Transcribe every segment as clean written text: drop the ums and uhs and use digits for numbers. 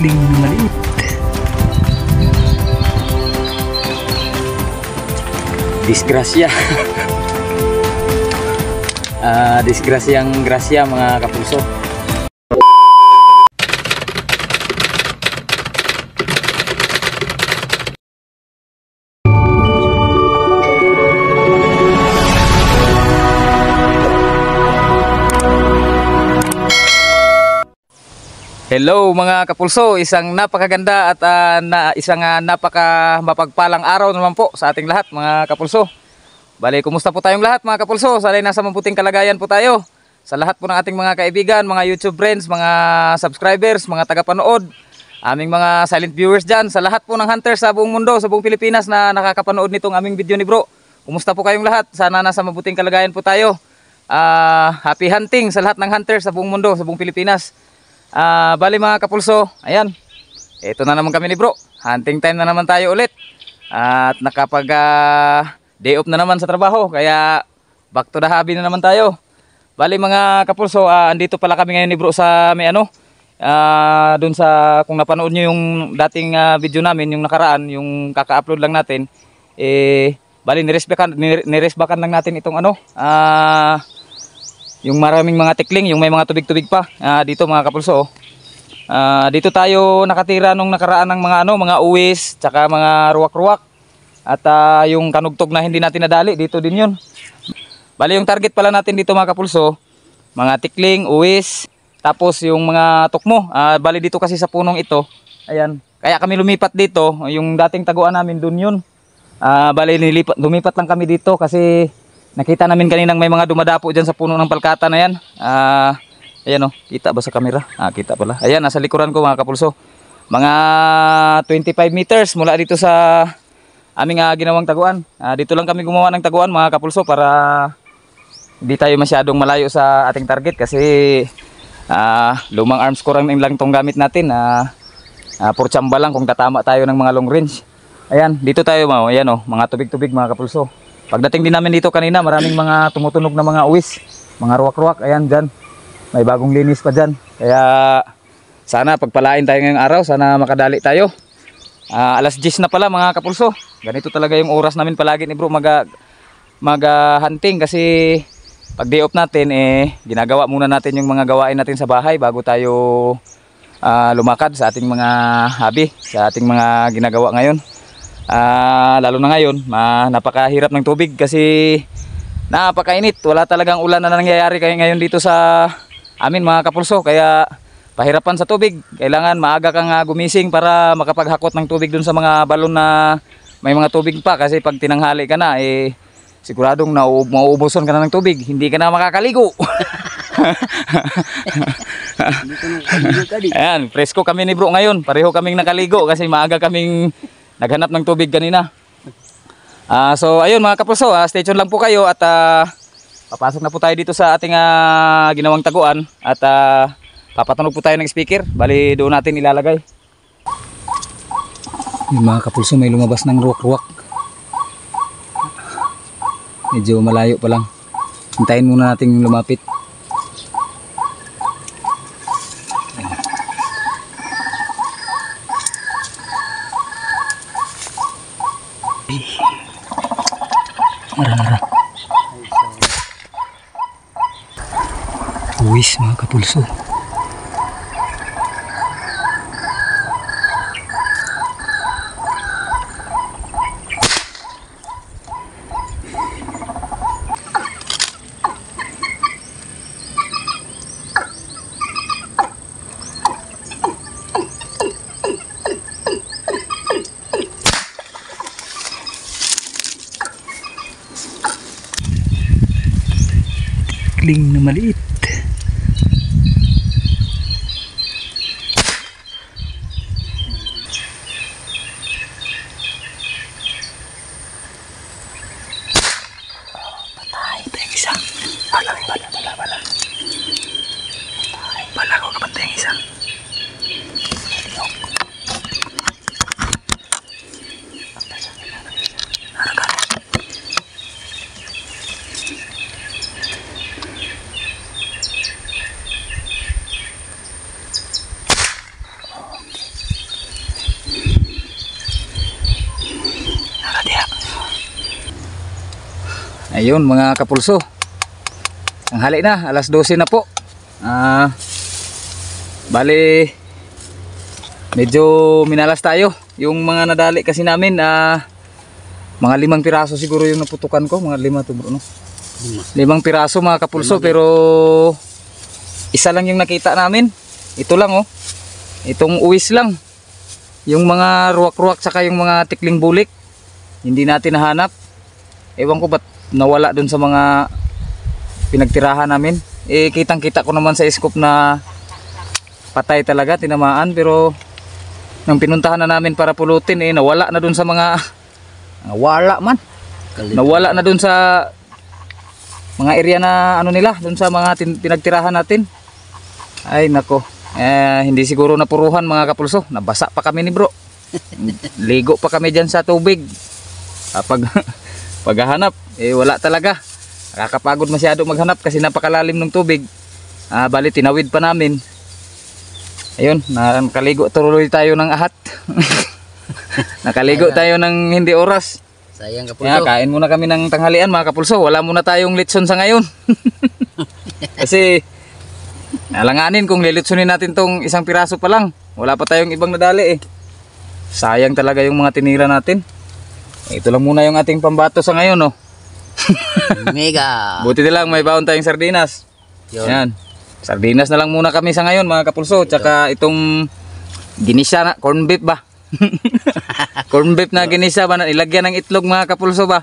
Tikling na maliit. Disgrasya. Disgrasyang grasya mga kapulso. Hello mga kapulso, isang napakaganda at isang napaka mapagpalang araw naman po sa ating lahat mga kapulso. Bali, kumusta po tayong lahat mga kapulso? Sana'y nasa mabuting kalagayan po tayo. Sa lahat po ng ating mga kaibigan, mga YouTube friends, mga subscribers, mga tagapanood, aming mga silent viewers dyan, sa lahat po ng hunters sa buong mundo, sa buong Pilipinas na nakakapanood nitong aming video ni bro. Kumusta po kayong lahat? Sana nasa mabuting kalagayan po tayo. Happy hunting sa lahat ng hunters sa buong mundo, sa buong Pilipinas. Bali mga kapulso, ayan, ito na naman kami ni bro, hunting time na naman tayo ulit. At nakapag day off na naman sa trabaho, kaya back to the hobby na naman tayo. Bali mga kapulso, andito pala kami ngayon ni bro sa may dun sa, kung napanood nyo yung dating video namin, yung nakaraan, yung kaka-upload lang natin, bali niresbakan lang natin itong yung maraming mga tikling, yung may mga tubig-tubig pa dito mga kapulso. Dito tayo nakatira nung nakaraan ng mga uwis, tsaka mga ruwak-ruwak. At yung kanugtog na hindi natin nadali, dito din yun. Bali yung target pala natin dito mga kapulso, mga tikling, uwis, tapos yung mga tukmo. Bali dito kasi sa punong ito, ayan. Kaya kami lumipat dito, yung dating taguan namin dun yun. Bali lumipat lang kami dito kasi nakita namin kaninang may mga dumadapo dyan sa puno ng palkata na yan. Ayan o, kita ba sa camera? Kita pala. Ayan, nasa likuran ko mga kapulso. Mga 25 meters mula dito sa aming ginawang taguan. Dito lang kami gumawa ng taguan mga kapulso para hindi tayo masyadong malayo sa ating target. Kasi lumang arms ko lang itong gamit natin. For tsamba lang kung tatama tayo ng mga long range. Ayan, dito tayo ayan o, mga tubig-tubig mga kapulso. Pagdating din namin dito kanina, maraming mga tumutunog na mga uwis, mga ruwak-ruwak. Ayan dyan, may bagong linis pa dyan. Kaya sana pagpalain tayo ngayong araw, sana makadali tayo. Alas 10 na pala mga kapulso. Ganito talaga yung oras namin palagi ni bro mag-hunting. Kasi pag day off natin, ginagawa muna natin yung mga gawain natin sa bahay bago tayo lumakad sa ating mga hobby, sa ating mga ginagawa ngayon. Lalo na ngayon, napakahirap ng tubig kasi napakainit. Wala talagang ulan na nangyayari ngayon dito sa amin mga kapulso. Kaya pahirapan sa tubig. Kailangan maaga kang gumising para makapaghakot ng tubig dun sa mga balon na may mga tubig pa. Kasi pag tinanghali ka na, siguradong mauubusan ka na ng tubig. Hindi ka na makakaligo. Ayan, presko kami ni bro ngayon. Pareho kaming nakaligo kasi maaga kaming naghanap ng tubig kanina. So ayun mga kapulso, stay tuned lang po kayo at papasok na po tayo dito sa ating ginawang taguan at papatunog po tayo ng speaker. Bali doon natin ilalagay. Yung mga kapulso, may lumabas ng ruwak-ruwak. Medyo malayo pa lang. Hintayin muna natin yung lumapit. Mara. Uwis mga kapulso. Tikling na maliit. Patay, tayong isa. Bala. Bala ko kapag tayong isa. Ayun mga kapulso. Tanghali na, alas 12 na po. Bali medyo minalas tayo. Yung mga nadali kasi namin mga 5 piraso siguro yung naputukan ko. Mga 5 to bro, no? 5 piraso mga kapulso, pero isa lang yung nakita namin. Ito lang oh. Itong uwis lang. Yung mga ruwak-ruwak saka yung mga tikling bulik, hindi natin nahanap. Ewan ko ba't nawala dun sa mga pinagtirahan namin. Kitang-kita ko naman sa scope na patay talaga, tinamaan. Pero nang pinuntahan na namin para pulutin, nawala na dun sa mga wala man. Nawala na dun sa mga area na ano nila, dun sa mga pinagtirahan natin. Ay nako, hindi siguro napuruhan mga kapulso. Nabasa pa kami ni bro. Ligo pa kami dyan sa tubig. Paghahanap, wala talaga. Nakakapagod masyado maghanap kasi napakalalim ng tubig. Bali tinawid pa namin. Ayun, nakaligo tuloy tayo ng ahat. Nakaligo tayo ng hindi oras. Sayang kapulso. Kain muna kami ng tanghalian mga kapulso. Wala muna tayong litson sa ngayon. Kasi alanganin kung lilitsunin natin tong 1 piraso pa lang. Wala pa tayong ibang nadali Sayang talaga yung mga tinira natin. Ito lang muna yung ating pambato sa ngayon Mega. Buti na lang may baon tayong sardinas. Yan. Sardinas na lang muna kami sa ngayon mga kapulso. Tsaka itong ginisa na, corn beef ba? Corn beef na ginisa ba na ilagyan ng itlog mga kapulso ba?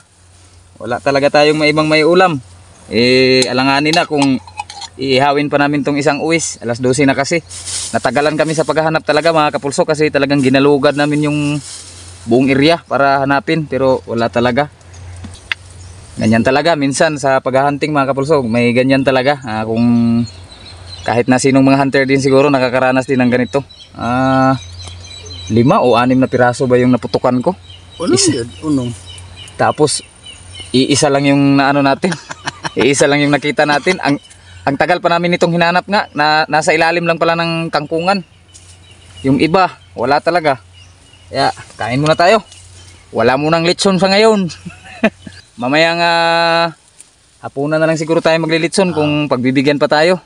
Wala talaga tayong maibang may ulam. Alanganin na kung iihawin pa namin tong isang uwis. Alas 12 na kasi. Natagalan kami sa paghahanap talaga mga kapulso kasi talagang ginalugad namin yung buong area para hanapin, pero wala talaga. Ganyan talaga minsan sa paghahunting mga kapulso, may ganyan talaga. Kung kahit na sinong mga hunter din siguro nakakaranas din ng ganito. 5 o 6 na piraso ba yung naputukan ko? Unong. Tapos iisa lang yung naano natin. Iisa lang yung nakita natin. Ang tagal pa namin itong hinanap nga, nasa ilalim lang pala ng kangkungan. Yung iba, wala talaga. Kaya, kain muna tayo. Wala munang litson sa ngayon. Mamayang hapunan na lang siguro tayo maglilitson kung pagbibigyan pa tayo.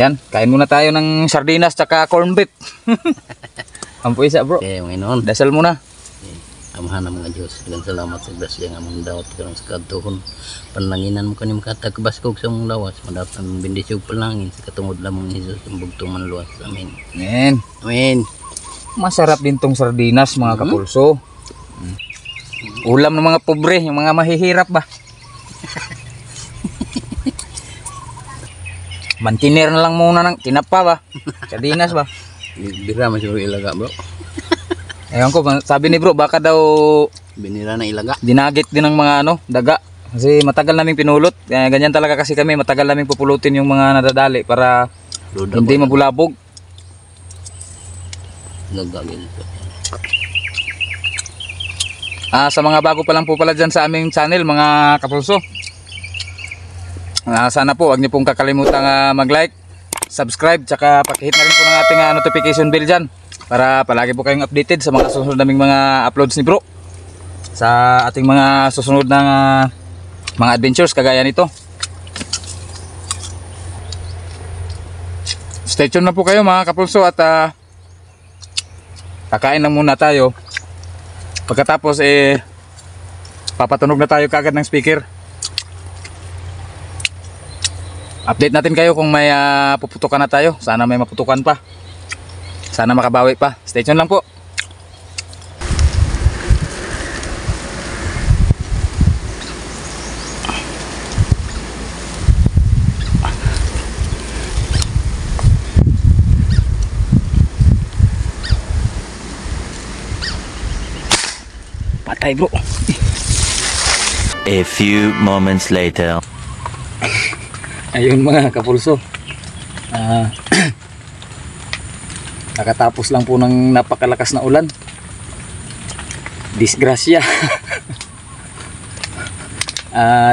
Yan, kain muna tayo ng sardinas tsaka corn beef. Ampo isa bro. Okay, ngayon. Dasal muna. Amahan ng mga Diyos. Dagang salamat sa grasya nga mong dawat karong sa kadtuhon. Panlanginan mo kanim katagbaskog sa mong lawas. Madapat ang bendisyon palangin sa katungod lamang ni Jesus ang bugtong manluwas. Amen. Amen. Amen. Masarap din tong sardinas mga kapulso. Ulam ng mga pobre, yung mga mahihirap ba. Mantiner na lang muna ng tinapa ba. Sardinas ba. Bira masyado ilaga bro. Ewan ko, sabi ni bro baka daw Binira na ilaga. dinagit din ng mga daga. Kasi matagal naming pinulot. Ganyan talaga kasi kami, matagal naming pupulutin yung mga nadadali para hindi mabulabog. Nagagil. Sa mga bago pa lang po pala dyan sa aming channel mga kapulso, sana po wag niyo pong kakalimutan mag-like, subscribe, tsaka pakihit na rin po ng ating notification bell dyan para palagi po kayong updated sa mga susunod naming mga uploads ni bro, sa ating mga susunod na mga adventures kagaya nito. Stay tuned na po kayo mga kapulso at kakain lang muna tayo. Pagkatapos papatunog na tayo kagad ng speaker. Update natin kayo kung may puputukan na tayo. Sana may maputukan pa. Sana makabawi pa. Stay tuned lang po. Patay bro. A few moments later. Ayun mga kapulso, nakatapos lang po ng napakalakas na ulan. Disgrasya.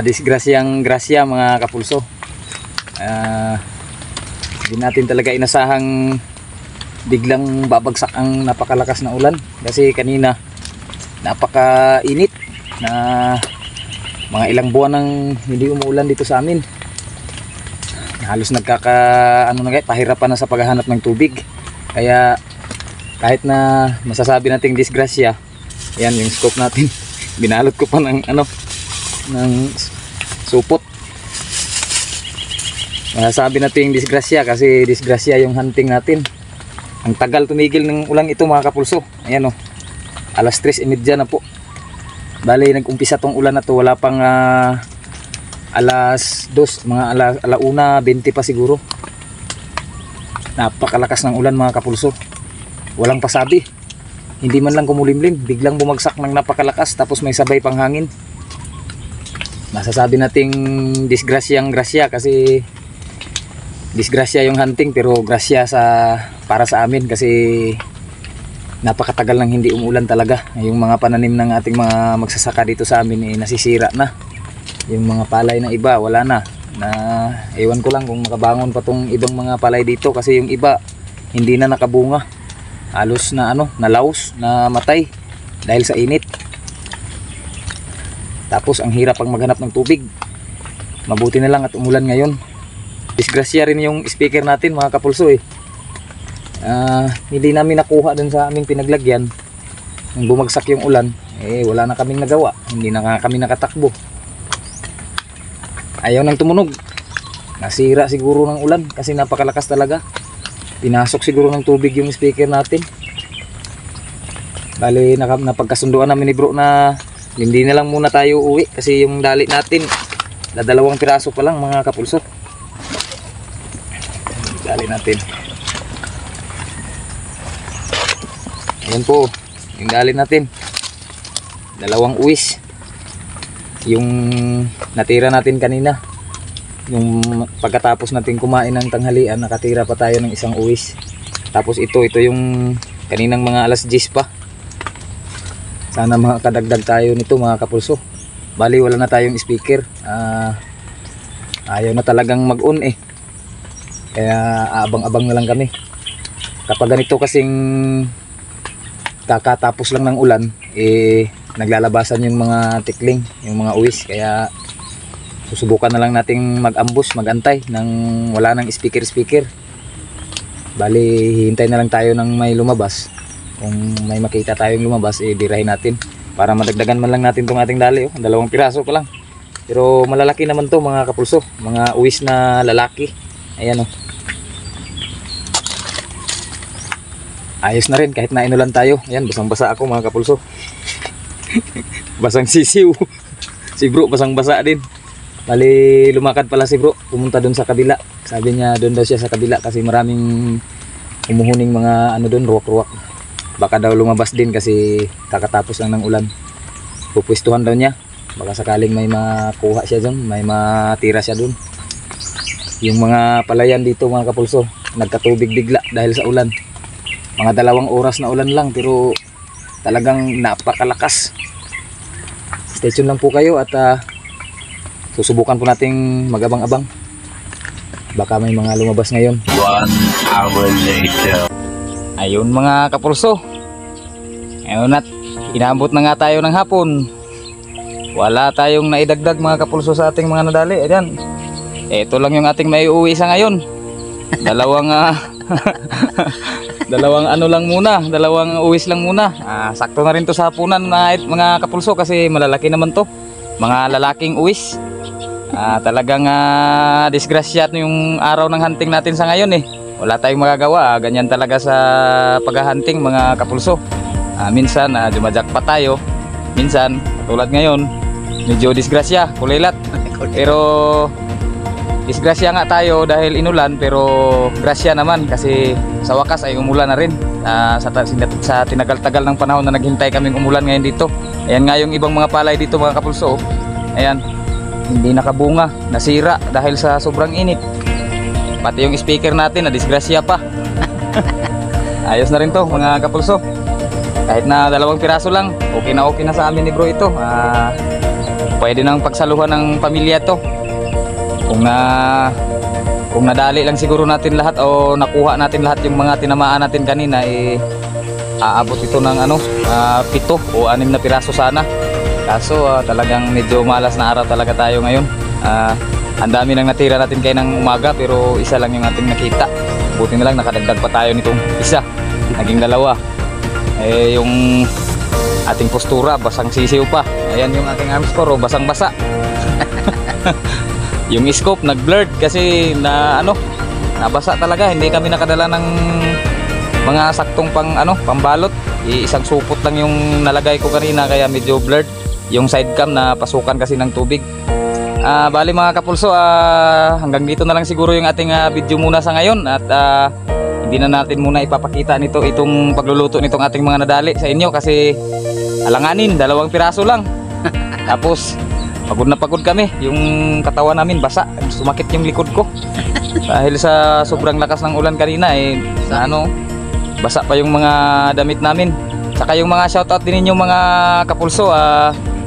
Disgrasyang grasya mga kapulso. Hindi natin talaga inasahang biglang babagsak ang napakalakas na ulan. Kasi kanina napakainit na Mga ilang buwan nang hindi umuulan dito sa amin. Halos pahirapan na sa paghahanap ng tubig. Kaya kahit na masasabi nating disgrasya, yan yung scope natin. Binalot ko pa ng ng supot. Masasabi nating disgrasya kasi disgrasya yung hunting natin. Ang tagal tumigil ng ulan ito mga kapulso. Ayan alas 3:30 na po. Bali nag-umpisa tong ulan na to, wala pang alas 2, mga alauna 20 pa siguro. Napakalakas ng ulan mga kapulso. Walang pasabi. Hindi man lang kumulimlim, biglang bumagsak ng napakalakas tapos may sabay pang hangin. Masasabi nating disgrasyang grasya kasi disgrasya yung hunting pero grasya para sa amin kasi napakatagal nang hindi umulan talaga. Yung mga pananim ng ating mga magsasaka dito sa amin nasisira na. Yung mga palay na iba wala na. Ewan ko lang kung makabangon pa tong ibang mga palay dito kasi yung iba hindi na nakabunga. Halos na nalaos, na matay dahil sa init. Tapos ang hirap pang maghanap ng tubig. Mabuti na lang at umulan ngayon. Disgrasya rin yung speaker natin mga kapulso hindi namin nakuha dun sa aming pinaglagyan. Nung bumagsak yung ulan, wala na kaming nagawa. Hindi na kami nakatakbo. Ayaw nang tumunog. Nasira siguro ng ulan kasi napakalakas talaga. Pinasok siguro ng tubig yung speaker natin. Bali napagkasunduan namin ni bro na hindi na lang muna tayo uwi kasi yung dali natin dalawang piraso pa lang mga kapulso. Dali natin. Ayan po yung dali natin, dalawang uwis. Yung natira natin kanina, yung pagkatapos natin kumain ng tanghalian, nakatira pa tayo ng isang uwis. Tapos ito yung kaninang mga alas 10 pa. Sana makakadagdag tayo nito mga kapulso. Bali wala na tayong speaker. Ayaw na talagang mag-on kaya abang-abang na lang kami. Kapag ganito kasing kakatapos lang ng ulan, naglalabasan yung mga tikling, yung mga uwis. Kaya susubukan na lang nating mag-ambush, magantay nang wala nang speaker. Bali hihintay na lang tayo ng may lumabas. Kung may makita tayong lumabas, dirahin natin para madagdagan man lang natin tong ating dali. Dalawang piraso pa lang pero malalaki naman to mga kapulso, mga uwis na lalaki. Ayan ayos na rin kahit na inulan tayo. Ayan, basang basa ako mga kapulso. Basang sisiw. Si bro basang basa din. Bali lumakad pala si bro, pumunta dun sa kabila. Sabi niya doon daw siya sa kabila kasi maraming umuhuning mga doon, ruwak-ruwak. Baka daw lumabas din kasi kakatapos lang ng ulan. Pupwestuhan daw niya, baka sakaling may makuha siya doon, may matira siya doon. Yung mga palayan dito mga kapulso, nagkatubig bigla dahil sa ulan. Mga 2 oras na ulan lang pero talagang napakalakas. Stay tuned lang po kayo at susubukan po nating magabang-abang. Baka may mga lumabas ngayon. 1 hour later. Ayun mga kapulso, ayun at inabot na nga tayo ng hapon. Wala tayong naidagdag mga kapulso sa ating mga nadali. Ayan, ito lang yung ating maiuwi sa ngayon. Dalawang dalawang uwis lang muna. Sakto na rin to sa hapunan mga kapulso kasi malalaki naman to, mga lalaking uwis. Talagang disgrasya yung araw ng hunting natin sa ngayon wala tayong magagawa. Ganyan talaga sa paghahunting mga kapulso. Minsan dumadyak pa tayo, minsan katulad ngayon medyo disgrasya, kulilat. Pero disgrasya nga tayo dahil inulan, pero grasya naman kasi sa wakas ay umulan na rin. Sa tinagal-tagal ng panahon na naghintay kaming umulan ngayon dito. Ayan nga yung ibang mga palay dito mga kapulso. Ayan, hindi nakabunga, nasira dahil sa sobrang init. Pati yung speaker natin na disgrasya pa. Ayos na rin to mga kapulso. Kahit na 2 piraso lang, okay na sa amin ni bro ito. Pwede nang pagsaluhan ng pamilya to. Kung nadali lang siguro natin lahat o nakuha natin lahat yung mga tinamaan natin kanina, aabot ito ng 7 o 6 na piraso sana. Kaso talagang medyo malas na araw talaga tayo ngayon. Ang dami nang natira natin kayo ng umaga pero isa lang yung ating nakita. Buti na lang nakadagdag pa tayo nitong isa. Naging dalawa. Yung ating postura basang sisiw pa. Ayan yung ating arm score, basang basa. Yung scope nag-blurred kasi nabasa talaga. Hindi kami nakadala ng mga saktong pambalot. Isang supot lang yung nalagay ko kanina kaya medyo blurred. Yung side cam na pasukan kasi ng tubig. Bali mga kapulso, hanggang dito na lang siguro yung ating video muna sa ngayon. At hindi na natin muna ipapakita itong pagluluto nitong ating mga nadali sa inyo kasi alanganin, 2 piraso lang. Tapos pagod na pagod kami, yung katawan namin basa, sumakit yung likod ko dahil sa sobrang lakas ng ulan kanina basa pa yung mga damit namin. Saka yung mga shoutout din ninyo mga kapulso,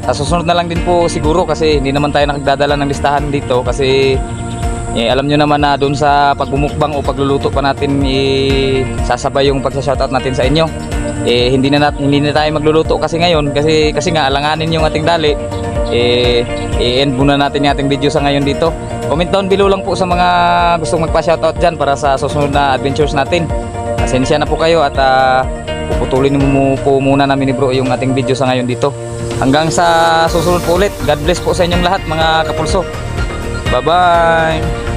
sa susunod na lang din po siguro kasi hindi naman tayo nakagdadala ng listahan dito kasi alam nyo naman na doon sa pagbumukbang o pagluluto pa natin sasabay yung pagsa-shoutout natin sa inyo. Hindi na tayo magluluto kasi ngayon kasi nga alanganin yung ating dali. I-end muna natin yung ating video sa ngayon dito. Comment down below lang po sa mga gustong magpa-shoutout dyan para sa susunod na adventures natin. Pasensya na po kayo at puputulin mo po muna namin ni bro yung ating video sa ngayon dito. Hanggang sa susunod po ulit. God bless po sa inyong lahat mga kapulso. Bye bye.